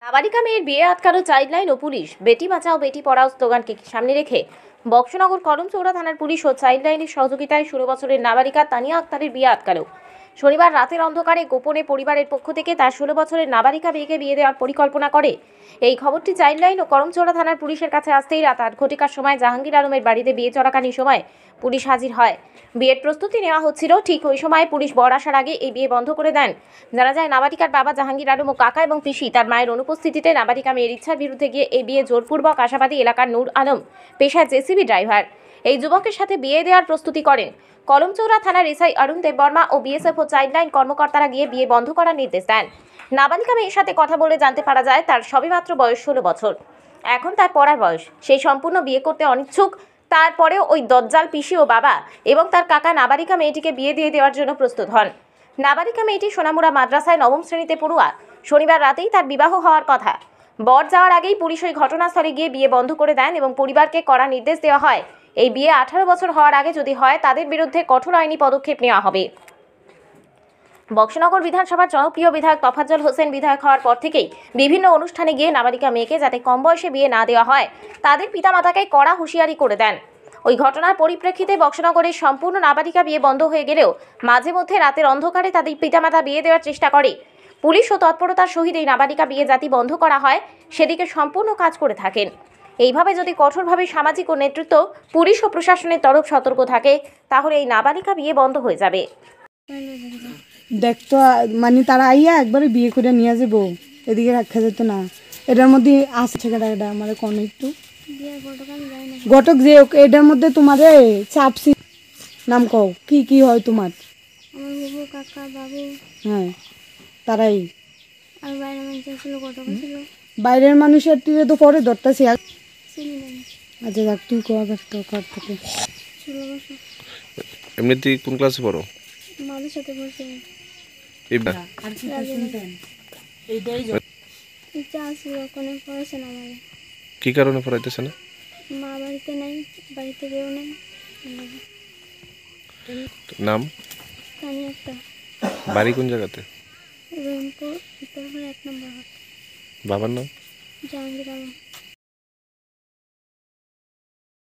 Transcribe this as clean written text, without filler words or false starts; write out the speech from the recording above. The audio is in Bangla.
নাবালিকা মেয়ের বিয়ে আটকানো চাইল্ডলাইন ও পুলিশ। বেটি বাঁচাও বেটি পড়াও স্লোগানকে সামনে রেখে বক্সনগর করমচৌড়া থানার পুলিশ ও চাইল্ডলাইনের সহযোগিতায় 16 বছরের নাবালিকা তানিয়া আক্তারের বিয়ে আটকালো। শনিবার রাতের অন্ধকারে গোপনে পরিবারের পক্ষ থেকে তার 16 বছরের নাবালিকা মেয়েকে বিয়ে দেওয়ার পরিকল্পনা করে। এই খবরটি চাইল্ডলাইন ও করমচৌড়া থানার পুলিশের কাছে আসতেই রাত 8 ঘটিকার সময় জাহাঙ্গীর আলমের বাড়িতে বিয়ে চলাকালীন সময় পুলিশ হাজির হয়। বিয়ের প্রস্তুতি নেওয়া হচ্ছিল। ঠিক ওই সময় পুলিশ বর আসার আগে এই বিয়ে বন্ধ করে দেন। জানা যায়, নাবালিকার বাবা জাহাঙ্গীর আলম ও কাকা এবং পিসি তার মায়ের অনুপস্থিতিতে নাবালিকা মেয়ের ইচ্ছার বিরুদ্ধে গিয়ে এই বিয়ে জোরপূর্বক আশাবাদী এলাকার নূর আলম, পেশায় জেসিবি ড্রাইভার, এই যুবকের সাথে বিয়ে দেওয়ার প্রস্তুতি করেন। করমচৌড়া থানার এসআই অরুণ দেববর্মা ও বিএসএফ ও চাইল্ডলাইন কর্মকর্তারা গিয়ে বিয়ে বন্ধ করার নির্দেশ দেন। নাবালিকা মেয়ের সাথে কথা বলে জানতে পারা যায় তার সবেমাত্র বয়স 16 বছর। এখন তার পড়ার বয়স। সেই সম্পূর্ণ বিয়ে করতে অনিচ্ছুক। তারপরেও ওই দজ্জাল পিসি ও বাবা এবং তার কাকা নাবালিকা মেয়েটিকে বিয়ে দিয়ে দেওয়ার জন্য প্রস্তুত হন। নাবালিকা মেয়েটি সোনামুড়া মাদ্রাসায় 9ম শ্রেণীতে পড়ুয়া। শনিবার রাতেই তার বিবাহ হওয়ার কথা। বর যাওয়ার আগেই পুলিশ ওই ঘটনাস্থলে গিয়ে বিয়ে বন্ধ করে দেন এবং পরিবারকে কড়া নির্দেশ দেওয়া হয়, এই বিয়ে 18 বছর হওয়ার আগে যদি হয় তাদের বিরুদ্ধে কঠোর আইনি পদক্ষেপ নেওয়া হবে। বক্সনগর বিধানসভার জনপ্রিয় বিধায়ক তোফাজ্জল হোসেন বিধায়ক হওয়ার পর থেকেই বিভিন্ন অনুষ্ঠানে গিয়ে নাবালিকা মেয়েকে যাতে কম বয়সে বিয়ে না দেওয়া হয় তাদের পিতামাতাকে কড়া হুঁশিয়ারি করে দেন। ওই ঘটনার পরিপ্রেক্ষিতে বক্সনগরের সম্পূর্ণ নাবালিকা বিয়ে বন্ধ হয়ে গেলেও মাঝে মধ্যে রাতের অন্ধকারে তাদের পিতামাতা বিয়ে দেওয়ার চেষ্টা করে। পুলিশ ও তৎপরতার সহিত এই নাবালিকা বিয়ে জাতি বন্ধ করা হয় সেদিকে সম্পূর্ণ কাজ করে থাকেন। এইভাবে যদি কঠোরভাবে সামাজিক ও নেতৃত্ব, পুলিশ ও প্রশাসনের তরফ সতর্ক থাকে তাহলে এই নাবালিকা বিয়ে বন্ধ হয়ে যাবে। দেখতো মানে তারা আইয়া একবারে বিয়ে করে নিয়ে যাবো, এদিকে রাখা যেত না। এটার মধ্যে আছে ছেলেটা আমার কোন একটু ঘটক যে এটার মধ্যে তোমার চাপসি নাম কও কি কি হয় তোমার? কাকা বাবু। হ্যাঁ, তারাই। আর বাইরের মানুষ ছিল, ঘটক ছিল। বাইরের মানুষের তীরে তো পরে ধরতেছি। আচ্ছা যাক, তুই কর থেকে 16 বছর। এমনিতে কোন ক্লাসে পড়ো? মাদের সাথে বসে ইচ্ছা আছে ওখানে পড়াশোনা আমার। কি কারণে পড়াইতেছে না? মা বাড়িতে নাই, বাড়িতে কেউ নেই। নাম? তানিয়া একটা। বাড়ি কোন জায়গাতে? রহিমপুর, 1 নম্বর। বাবার নাম? জাহাঙ্গীর আলম।